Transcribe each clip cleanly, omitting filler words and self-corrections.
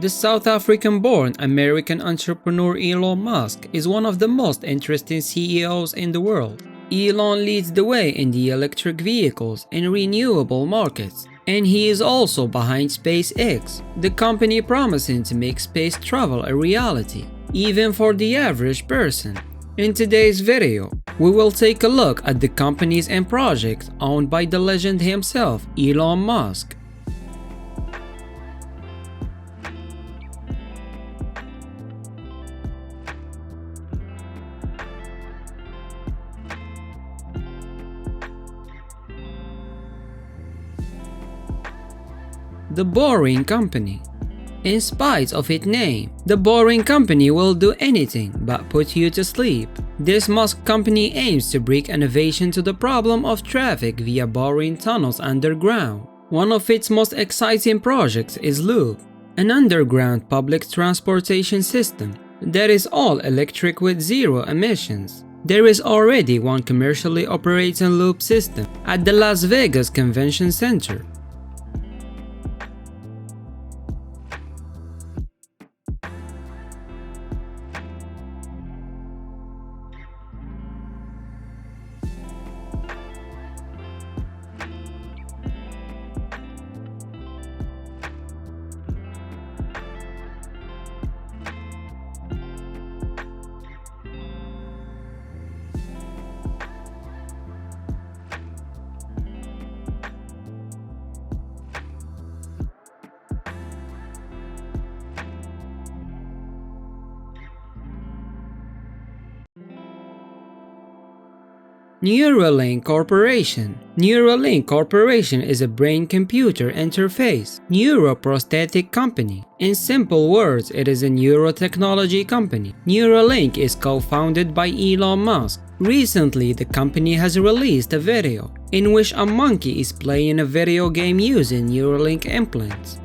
The South African-born American entrepreneur Elon Musk is one of the most interesting CEOs in the world. Elon leads the way in the electric vehicles and renewable markets, and he is also behind SpaceX, the company promising to make space travel a reality, even for the average person. In today's video, we will take a look at the companies and projects owned by the legend himself, Elon Musk. The Boring Company. In spite of its name, the Boring Company will do anything but put you to sleep. This Musk company aims to bring innovation to the problem of traffic via boring tunnels underground. One of its most exciting projects is Loop, an underground public transportation system that is all electric with zero emissions. There is already one commercially operating Loop system at the Las Vegas Convention Center. Neuralink Corporation. Neuralink Corporation is a brain-computer interface, neuroprosthetic company. In simple words, it is a neurotechnology company. Neuralink is co-founded by Elon Musk. Recently, the company has released a video in which a monkey is playing a video game using Neuralink implants.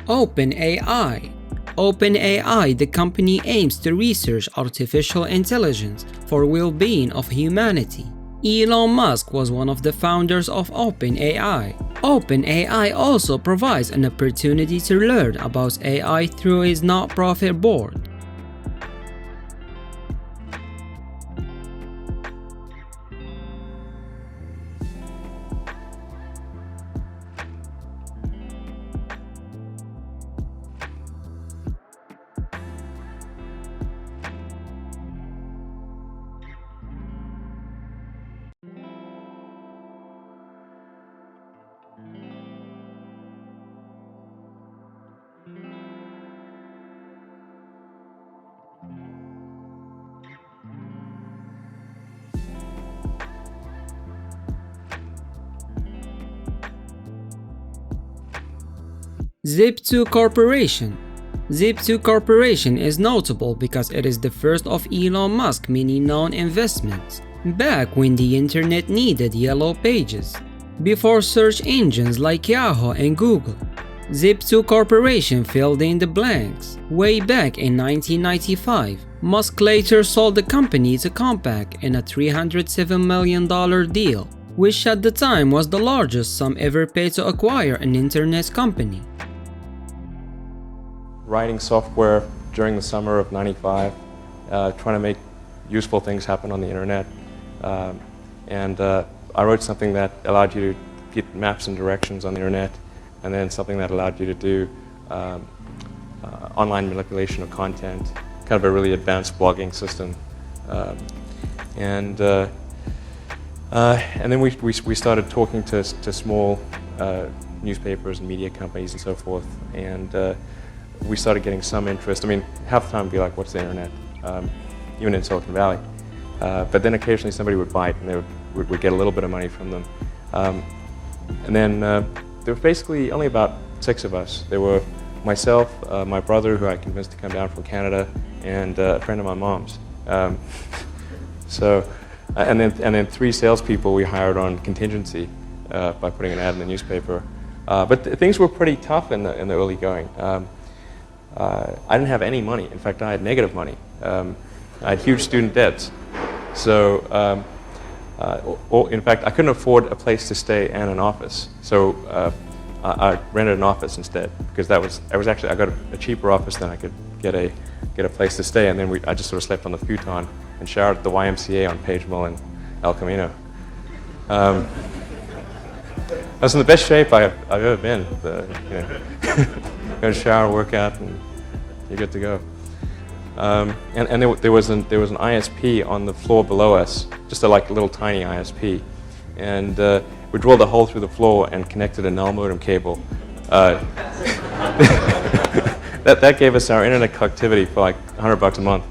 OpenAI. OpenAI, the company aims to research artificial intelligence for well-being of humanity. Elon Musk was one of the founders of OpenAI. OpenAI also provides an opportunity to learn about AI through its not-profit board. Zip2 Corporation. Zip2 Corporation is notable because it is the first of Elon Musk's many known investments, back when the internet needed yellow pages, before search engines like Yahoo and Google. Zip2 Corporation filled in the blanks. Way back in 1995, Musk later sold the company to Compaq in a $307 million deal, which at the time was the largest sum ever paid to acquire an internet company. Writing software during the summer of '95, trying to make useful things happen on the internet. I wrote something that allowed you to get maps and directions on the internet, and then something that allowed you to do online manipulation of content, kind of a really advanced blogging system. And then we started talking to small newspapers and media companies and so forth, and we started getting some interest. I mean, half the time we'd be like, what's the internet? Even in Silicon Valley. But then occasionally somebody would bite, and we'd get a little bit of money from them. And then there were basically only about 6 of us. There were myself, my brother, who I convinced to come down from Canada, and a friend of my mom's. And then 3 salespeople we hired on contingency by putting an ad in the newspaper. But things were pretty tough in the early going. I didn't have any money. In fact, I had negative money. I had huge student debts. So, in fact, I couldn't afford a place to stay and an office. So I rented an office instead, because I got a cheaper office than I could get a place to stay. And then I just sort of slept on the futon and showered at the YMCA on Page Mill and El Camino. I was in the best shape I've ever been. Go to shower, work out, and you're good to go. And there was an ISP on the floor below us, just a little tiny ISP, and we drilled a hole through the floor and connected a null modem cable. That gave us our internet connectivity for like $100 a month.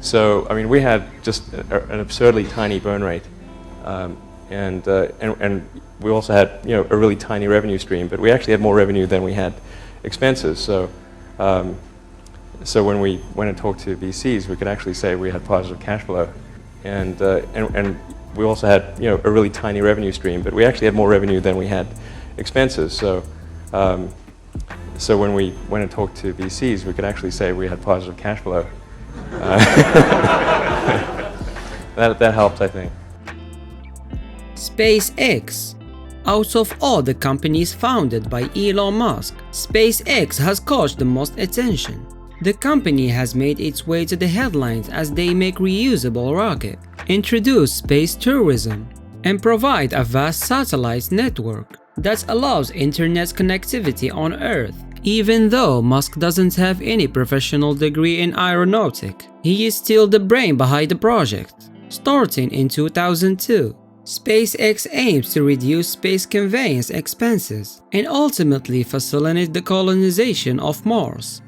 So I mean, we had just an absurdly tiny burn rate, and we also had a really tiny revenue stream, but we actually had more revenue than we had expenses. So when we went and talked to VCs, we could actually say we had positive cash flow, and we also had a really tiny revenue stream, but we actually had more revenue than we had expenses. So when we went and talked to VCs, we could actually say we had positive cash flow. That helped, I think. SpaceX. Out of all the companies founded by Elon Musk, SpaceX has caught the most attention. The company has made its way to the headlines as they make reusable rocket, introduce space tourism, and provide a vast satellite network that allows internet connectivity on Earth. Even though Musk doesn't have any professional degree in aeronautic, he is still the brain behind the project. Starting in 2002, SpaceX aims to reduce space conveyance expenses and ultimately facilitate the colonization of Mars.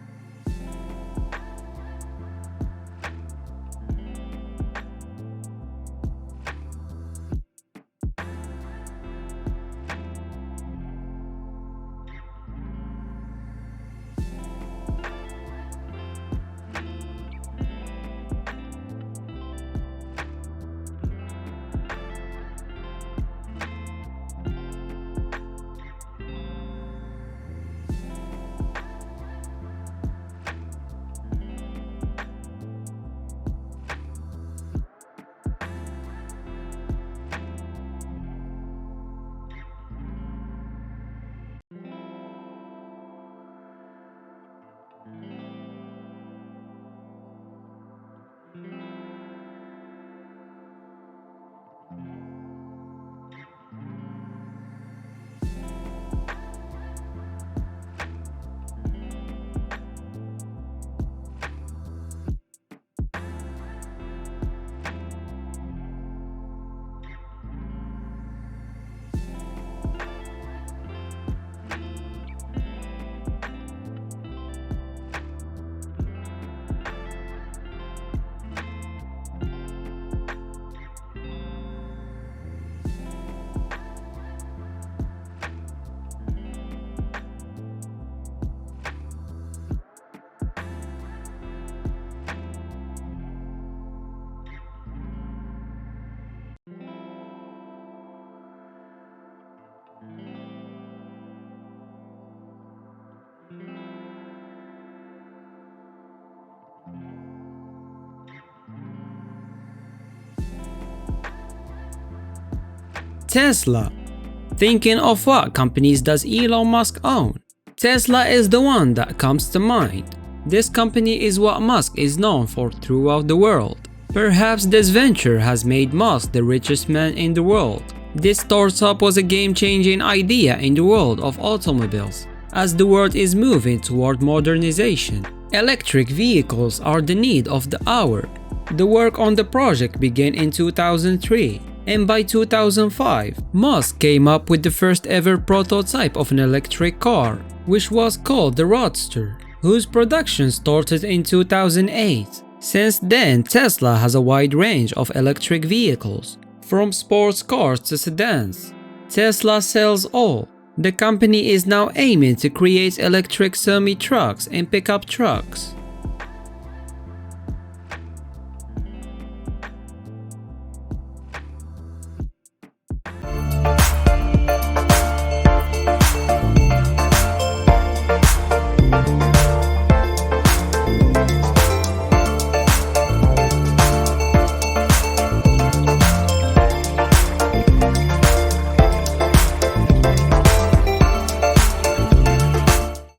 Tesla. Thinking of what companies does Elon Musk own? Tesla is the one that comes to mind. This company is what Musk is known for throughout the world. Perhaps this venture has made Musk the richest man in the world. This startup was a game-changing idea in the world of automobiles. As the world is moving toward modernization, electric vehicles are the need of the hour. The work on the project began in 2003. And by 2005, Musk came up with the first ever prototype of an electric car, which was called the Roadster, whose production started in 2008. Since then, Tesla has a wide range of electric vehicles, from sports cars to sedans. Tesla sells all. The company is now aiming to create electric semi-trucks and pickup trucks.